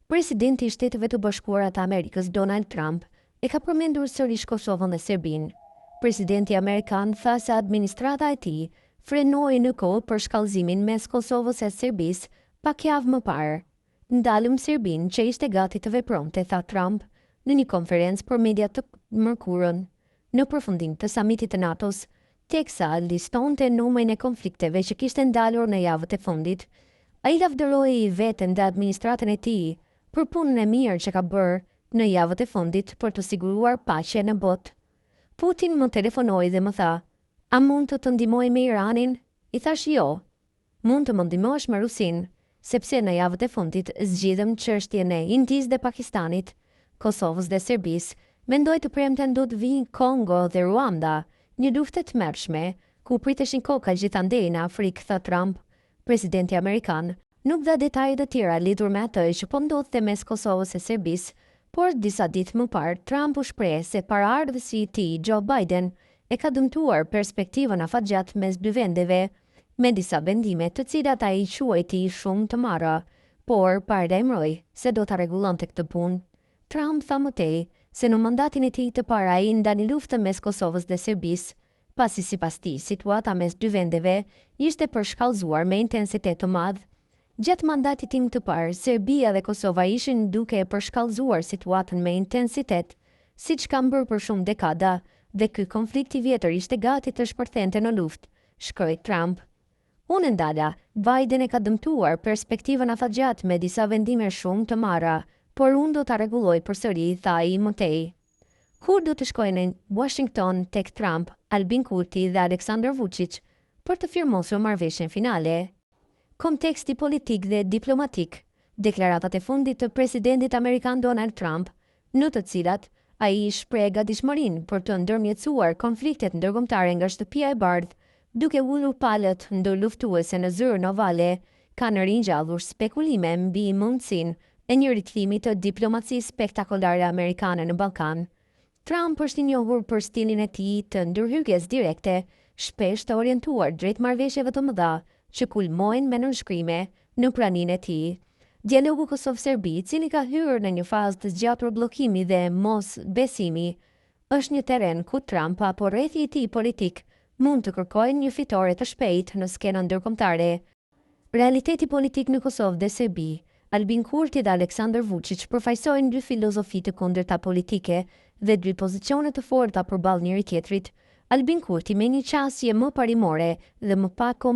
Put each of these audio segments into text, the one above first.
Presidenti i Shteteve të Bashkuara të Amerikës Donald Trump e ka përmendur sërish Kosovën dhe Serbinë. Presidenti amerikan tha se administrata e tij frenoi në kohë për shkallëzimin mes Kosovës e Serbisë pak javë më parë. Ndalëm Serbinë që ishte gati të vepronte, tha Trump, në një konferencë për media të mërkurën, në përfundim të samitit të NATO-s, teksa listonte numrin e konflikteve që kishte ndalur në javët e fundit. Ai lavdëroi veten dhe administratën e tij për punën e mirë që ka bërë në javët e fundit për të siguruar paqe në botë. Putin më telefonoi dhe më tha: "A mund të ndihmoj me Iranin?" I thash jo. "Mund të më ndihmosh me Rusinë, sepse në javët e fundit zgjidhem çështjen e Indisë dhe Pakistanit, Kosovës dhe Serbisë. Mendoj të premten do të vinë Kongo dhe Ruanda, një luftë e tmerrshme, ku priteshin koka gjithandej në Afrikë", tha Trump. Presidenti amerikan nuk dha detajet e tjera lidhur me atë që po ndodhte mes Kosovës e Serbisë, por disa ditë më parë Trump u shpreh se paraardhësi i tij Joe Biden e ka dëmtuar perspektivën afatgjat mes dy vendeve, me disa vendime të cilat ai quajti shumë të marra, por paralajmëroi se do ta rregullonte këtë punë. Trump tha më tej se në mandatin e tij të parë ai ndani luftën mes Kosovës dhe Serbisë, pasi sipas tij situata mes dy vendeve ishte përshkallëzuar me intensitet të madh. Gjatë mandatit tim të parë, Serbia dhe Kosova ishin duke e përshkallëzuar situatën me intensitet, siç kanë bërë për shumë dekada, dhe ky konflikt I vjetër ishte gati të shpërthente në luftë, shkroi Trump. Unë ndala, Biden e ka dëmtuar perspektivën afatgjat me disa vendime shumë të marra, por unë do ta rregulloj përsëri, tha ai më tej. Kur do të shkojnë në Washington tek Trump, Albin Kurti dhe Aleksandar Vučić për të firmosur marrëveshjen finale? Konteksti politik dhe diplomatik, deklaratat e fundit të presidentit amerikan Donald Trump, në të cilat ai shpreh gatishmërinë për të ndërmjetësuar konfliktet ndërkombëtare nga shtëpia e bardhë, duke ulur palët ndërluftuese në zyrën ovale, kanë ringjallur spekulime mbi mundësinë e një rikthimi të diplomacisë spektakolare amerikane në Ballkan. Trump është I njohur për stilin e tij të ndërhyrjes direkte, shpesh të orientuar drejt marrëveshjeve të mëdha, që kulmojnë me nënshkrime në praninë e tij. Dialogu Kosovë-Serbi, I cili ka hyrë në një fazë të zgjatur bllokimi dhe mos besimi, është një terren ku Trump apo rrethi I tij politik mund të kërkojnë një fitore të shpejtë në skenën ndërkombëtare. Realiteti politik në Kosovë dhe Serbi, Albin Kurti dhe Aleksandar Vučić përfaqësojnë dy filozofi të kundërta politike dhe dy pozicione të forta përballë njëri tjetrit. Albin Kurti me një qasje më parimore dhe më pak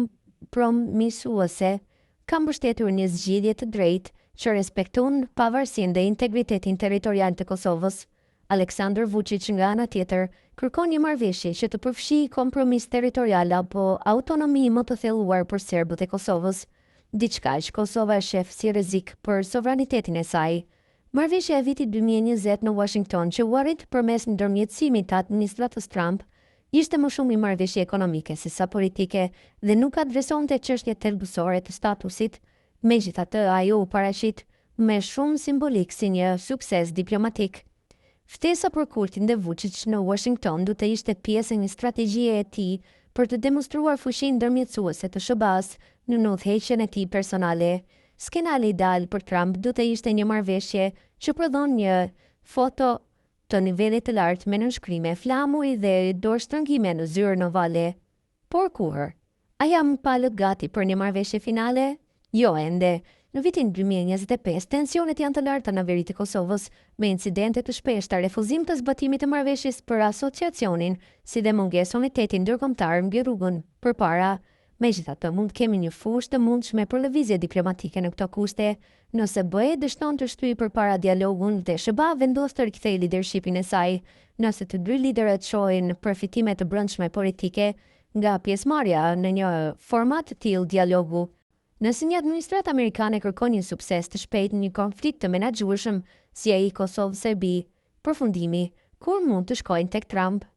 kompromisuese ka mbështetur një zgjidhje të drejtë që respekton pavarësinë dhe integritetin territorial të Kosovës. Aleksandar Vučić nga ana tjetër kërkon një marrëveshje që të përfshijë kompromis territorial apo autonomi më të thelluar për serbët e Kosovës, diçka që Kosova e sheh si rrezik për sovranitetin e saj. Marrëveshja e vitit 2020 në Washington që u arrit përmes ndërmjetësimit të administratës Trump ishte më shumë I marrëveshje ekonomike se sa politike dhe nuk adresonte çështjet thelbësore të statusit, megjithatë ajo u paraqit me shumë simbolik si një sukses diplomatik. Ftesa për Kurtin dhe Vučić në Washington do të ishte pjesë e një strategjie e tij për të demonstruar fuqinë ndërmjetësuese të SBA-s në udhëheqjen e tij personale. Skenali ideal për Trump do të ishte një marrëveshje që prodhon një foto të nivelit të lartë me nënshkrime, flamuj dhe dorështrëngime në zyrën ovale. Por kur? A jam palët gati për një marrëveshje finale? Jo ende. Në vitin 2025, tensionet janë të larta në veri të Kosovës, me incidente të shpeshta, refuzim të zbatimit të marrëveshjes për asociacionin, si dhe mungesë unitetin ndërkombëtar mbi rrugën përpara. Megjithatë, mund kemi një fushë të mundshme për lëvizje diplomatike në këto kushte. Nëse BE dështon të shtyjë përpara dialogun dhe SBA vendos të rikthejë leadershipin e saj, nëse të dy liderët shohin përfitime të brendshme politike nga pjesëmarrja në një format të tillë dialogu. Nëse një administratë amerikane kërkon një sukses të shpejtë në një konflikt të menaxhueshëm si ai Kosovë-Serbi, përfundimi, kur mund të shkojnë tek Trump?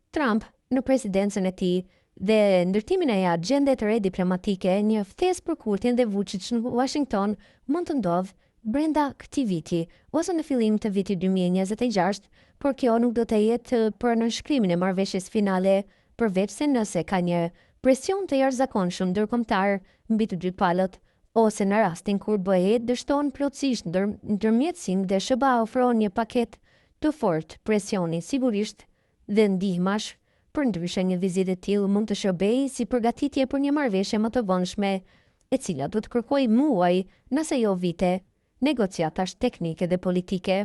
Trump, në presidencën e tij dhe ndërtimin e agjende të re diplomatike, një ftesë për Kurtin dhe Vučić në Washington mund të ndodhë brenda këtij viti ose në fillim të vitit 2026, por kjo nuk do të jetë për nënshkrimin e marrëveshjes finale, përveç se nëse ka një presion të jashtëzakonshëm ndërkombëtar mbi të dy palët, ose në rastin kur BE dështon plotësisht ndërmjetësim dhe SBA ofron një paket të fortë presioni sigurisht dhe ndihmash. Përndryshe një vizitë e tillë mund të shërbejë si përgatitje për një marrëveshje më të vonshme, e cila do të kërkojë muaj, nëse jo vite, negociatash teknike dhe politike.